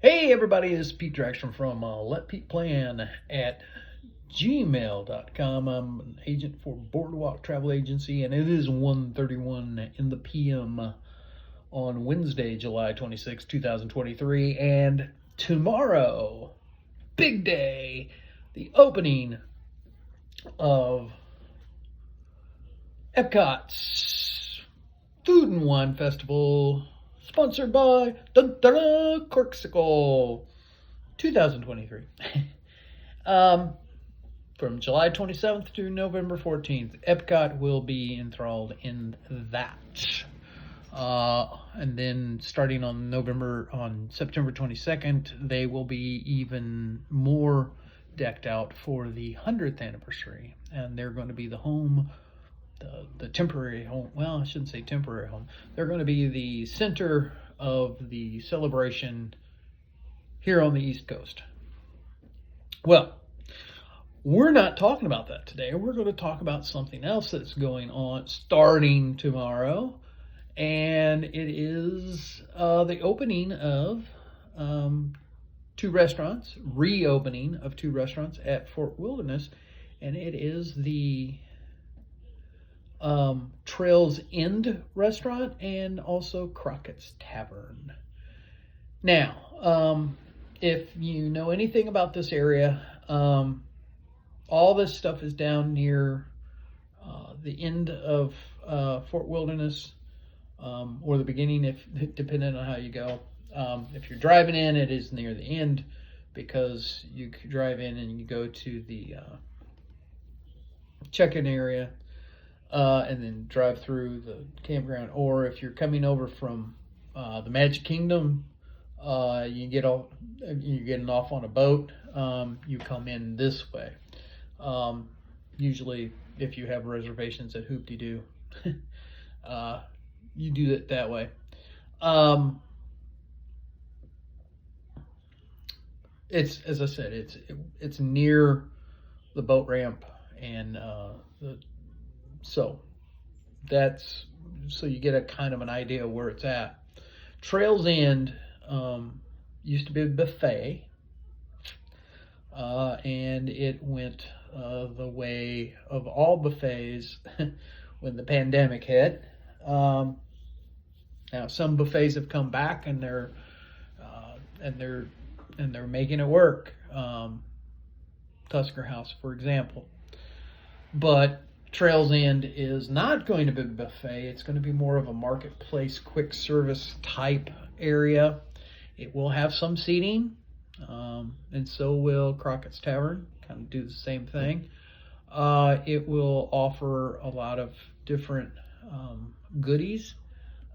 Hey everybody, this is Pete Draxton from Let Pete Plan at gmail.com. I'm an agent for Boardwalk Travel Agency, and it is 1:31 in the PM on Wednesday, July 26, 2023. And tomorrow, big day, the opening of Epcot's Food and Wine Festival, sponsored by Corksicle 2023. From July 27th to November 14th, Epcot will be enthralled in that. And then starting on September 22nd, they will be even more decked out for the 100th anniversary. And they're going to be the home, the temporary home. Well, I shouldn't say temporary home. They're going to be the center of the celebration here on the East Coast. Well, we're not talking about that today. We're going to talk about something else that's going on starting tomorrow. And it is the opening of two restaurants, reopening of two restaurants at Fort Wilderness. And it is the Trails End restaurant and also Crockett's Tavern. Now, if you know anything about this area, all this stuff is down near the end of Fort Wilderness, or the beginning, if depending on how you go. If you're driving in, it is near the end, because you could drive in and you go to the check-in area, and then drive through the campground. Or if you're coming over from the Magic Kingdom, you're getting off on a boat, you come in this way. Usually, if you have reservations at Hoop-de-Doo, you do it that way. It's, as I said, it's near the boat ramp, and so you get a kind of an idea of where it's at. Trails End used to be a buffet, and it went the way of all buffets when the pandemic hit. Now some buffets have come back, and they're making it work. Tusker House, for example. But Trails End is not going to be a buffet. It's going to be more of a marketplace, quick service type area. It will have some seating, and so will Crockett's Tavern. Kind of do the same thing. It will offer a lot of different goodies.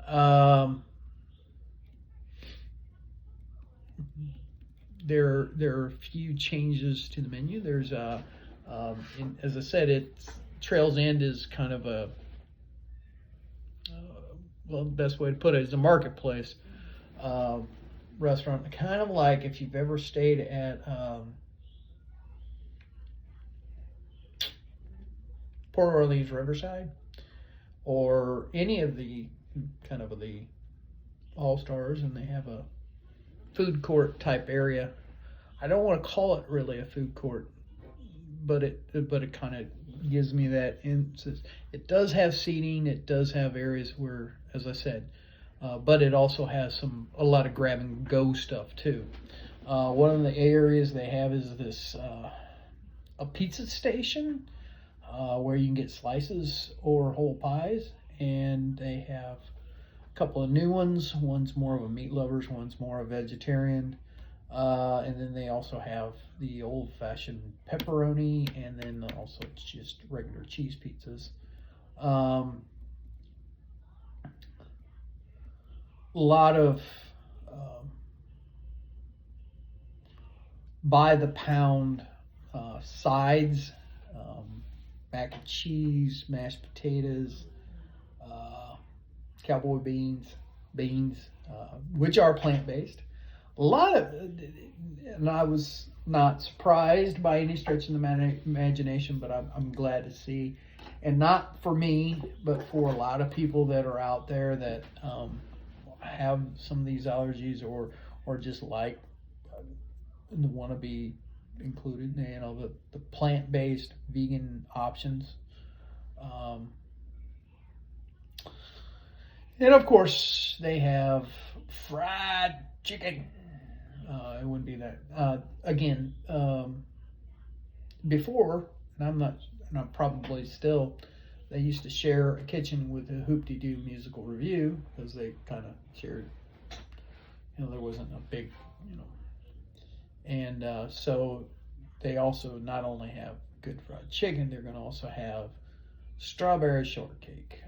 There are a few changes to the menu. There's as I said, Trails End is kind of a well, the best way to put it is a marketplace restaurant, kind of like if you've ever stayed at Port Orleans Riverside, or any of the kind of the All-Stars, and they have a food court type area. I don't want to call it really a food court, but it kind of gives me that instance. It does have seating. It does have areas where, as I said, but it also has a lot of grab and go stuff too. One of the areas they have is this a pizza station where you can get slices or whole pies, and they have a couple of new ones. One's more of a meat lovers, one's more a vegetarian. And then they also have the old-fashioned pepperoni, and then also just regular cheese pizzas. A lot of by the pound sides, mac and cheese, mashed potatoes, cowboy beans, which are plant-based. A lot of, and I was not surprised by any stretch of the imagination, but I'm glad to see, and not for me, but for a lot of people that are out there that have some of these allergies, or just like want to be included. The plant-based vegan options. Um, and of course, they have fried chicken. It wouldn't be that. Again, before, and I'm probably still, they used to share a kitchen with the Hoop-Dee-Doo Musical Review because they kind of shared, there wasn't a big, and so they also not only have good fried chicken, they're going to also have strawberry shortcake.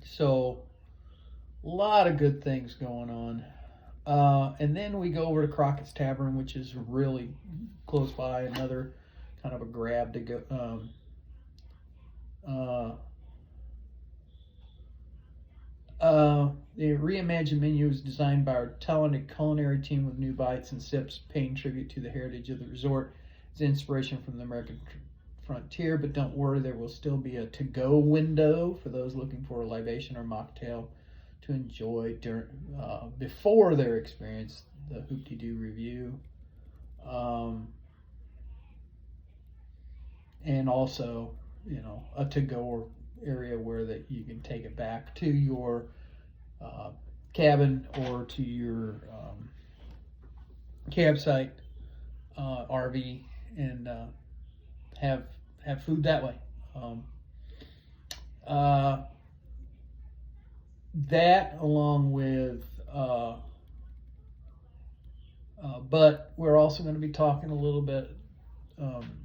So a lot of good things going on. And then we go over to Crockett's Tavern, which is really close by, another kind of a grab to go. The reimagined menu is designed by our talented culinary team with new bites and sips, paying tribute to the heritage of the resort. It's inspiration from the American frontier, but don't worry, there will still be a to-go window for those looking for a libation or mocktail to enjoy before their experience the Hoop-Dee-Doo Review. And also, a to-go area where that you can take it back to your cabin or to your campsite, RV, and have food that way. That along with but we're also going to be talking a little bit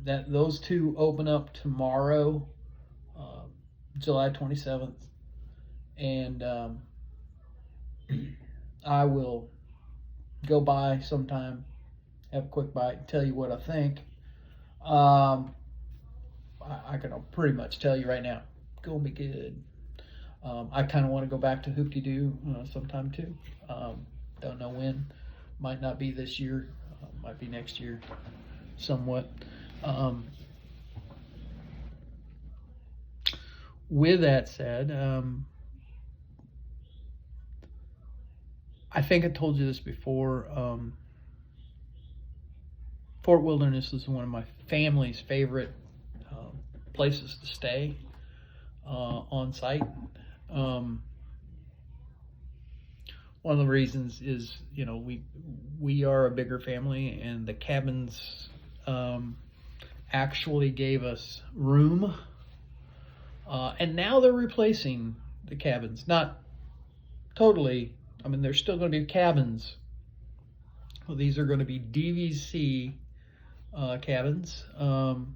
that those two open up tomorrow, July 27th, and I will go by sometime, have a quick bite, and tell you what I think. I can pretty much tell you right now, gonna be good. I kind of want to go back to Hoop-Dee-Doo sometime too. Don't know when. Might not be this year. Might be next year, somewhat. With that said, I think I told you this before. Fort Wilderness is one of my family's favorite places to stay on site. One of the reasons is, we are a bigger family, and the cabins actually gave us room, and now they're replacing the cabins. Not totally. I mean, there's still going to be cabins. Well, these are going to be DVC cabins, and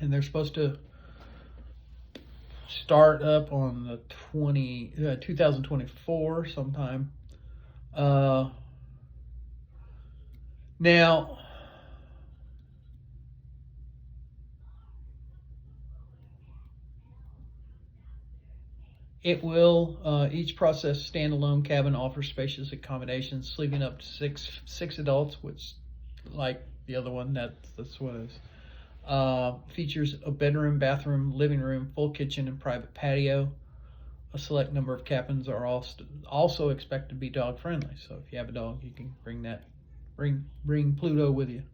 they're supposed to start up on the 2024 sometime. Now, it will each process standalone cabin offers spacious accommodations, sleeping up to six adults, which, like the other one, that's what it is. Features a bedroom, bathroom, living room, full kitchen, and private patio. A select number of cabins are also expected to be dog friendly. So if you have a dog, you can bring Pluto with you.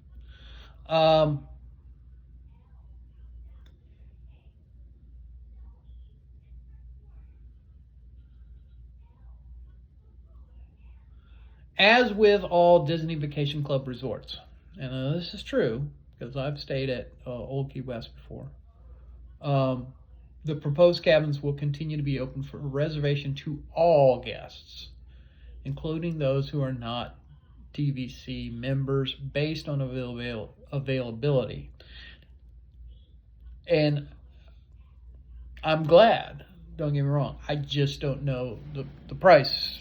As with all Disney Vacation Club resorts, and this is true because I've stayed at Old Key West before, the proposed cabins will continue to be open for reservation to all guests, including those who are not DVC members, based on availability. And I'm glad, don't get me wrong, I just don't know the price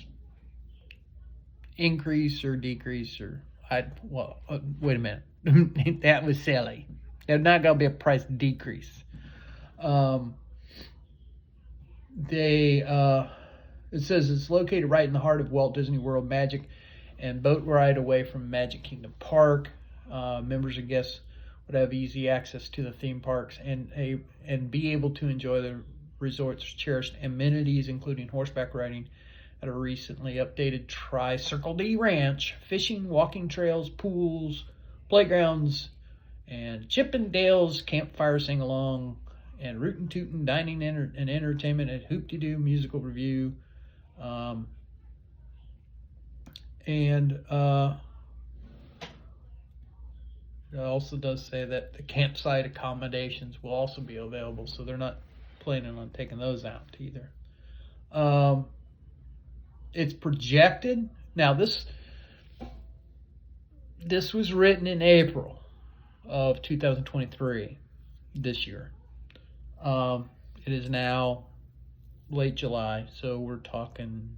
increase or decrease, or wait a minute. That was silly. There's not going to be a price decrease. It says it's located right in the heart of Walt Disney World Magic and boat ride away from Magic Kingdom Park. Members and guests would have easy access to the theme parks and be able to enjoy the resort's cherished amenities, including horseback riding, at a recently updated Tri-Circle D Ranch. Fishing, walking trails, pools, playgrounds, and Chippendales campfire sing-along, and Rootin' Tootin' dining and entertainment at Hoop-de-Doo musical review. It also does say that the campsite accommodations will also be available, so they're not planning on taking those out either. It's projected. Now this was written in April of 2023, this year. It is now late July, so we're talking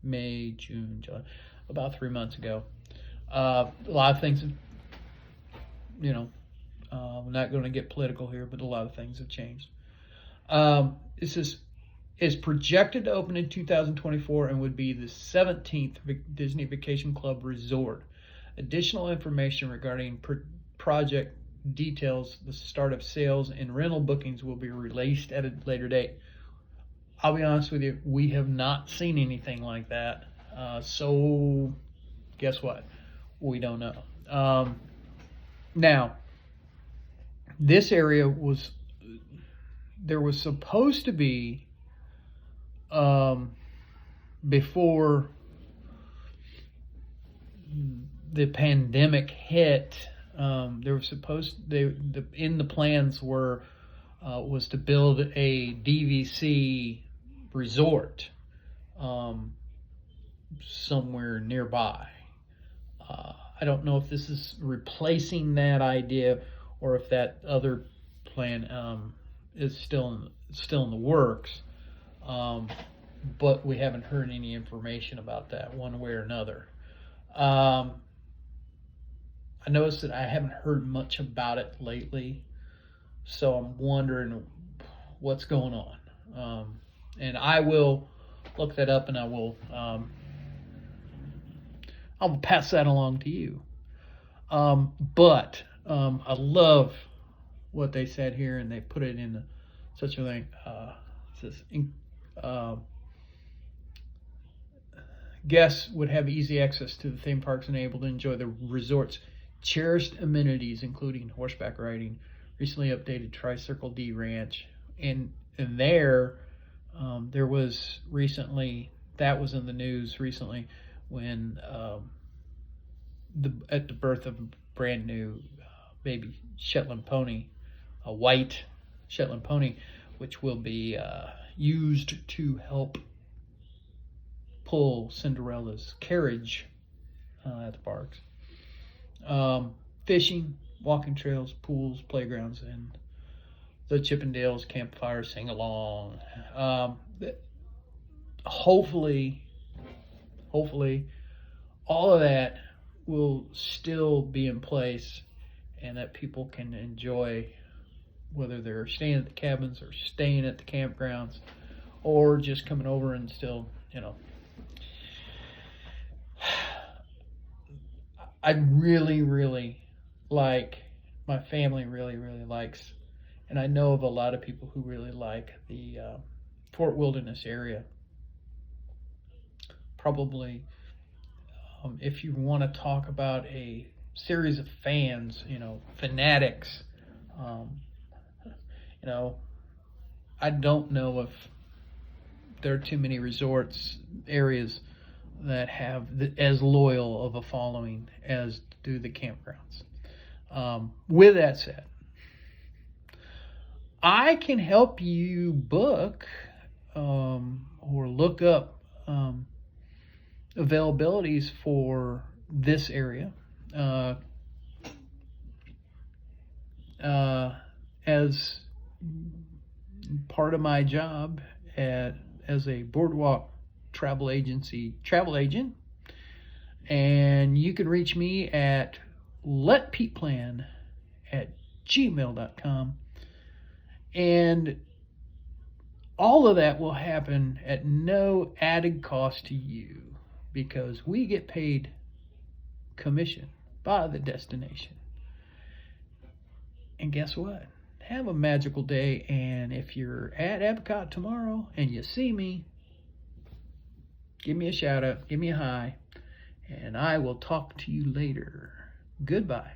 May, June, July, about 3 months ago. A lot of things have, I'm not going to get political here, but a lot of things have changed. This is projected to open in 2024 and would be the 17th Disney Vacation Club resort. Additional information regarding project details, the start of sales, and rental bookings will be released at a later date. I'll be honest with you, we have not seen anything like that. So guess what? We don't know. Now, this area there was supposed to be, before the pandemic hit, there was in the plans was to build a DVC resort somewhere nearby. I don't know if this is replacing that idea or if that other plan is still in the works, but we haven't heard any information about that one way or another. I noticed that I haven't heard much about it lately, so I'm wondering what's going on. And I will look that up, and I'll pass that along to you. But I love what they said here, and they put it in such a thing. It says, guests would have easy access to the theme parks and able to enjoy the resort's cherished amenities, including horseback riding, recently updated Tri-Circle D Ranch, and there was recently, that was in the news recently, when at the birth of a brand new baby Shetland pony, a white Shetland pony, which will be used to help pull Cinderella's carriage at the parks. Fishing, walking trails, pools, playgrounds, and the Chippendales campfire sing-along. Hopefully, all of that will still be in place, and that people can enjoy, whether they're staying at the cabins or staying at the campgrounds, or just coming over and still, I really, really like, my family really, really likes, and I know of a lot of people who really like the Fort Wilderness area. Probably, if you want to talk about a series of fans, fanatics, I don't know if there are too many resorts areas that have as loyal of a following as do the campgrounds. With that said, I can help you book or look up availabilities for this area as part of my job as a Boardwalk travel agent, and you can reach me at letpeteplan@gmail.com, and all of that will happen at no added cost to you, because we get paid commission by the destination. And guess what? Have a magical day, and if you're at Epcot tomorrow and you see me, give me a shout out, give me a hi, and I will talk to you later. Goodbye.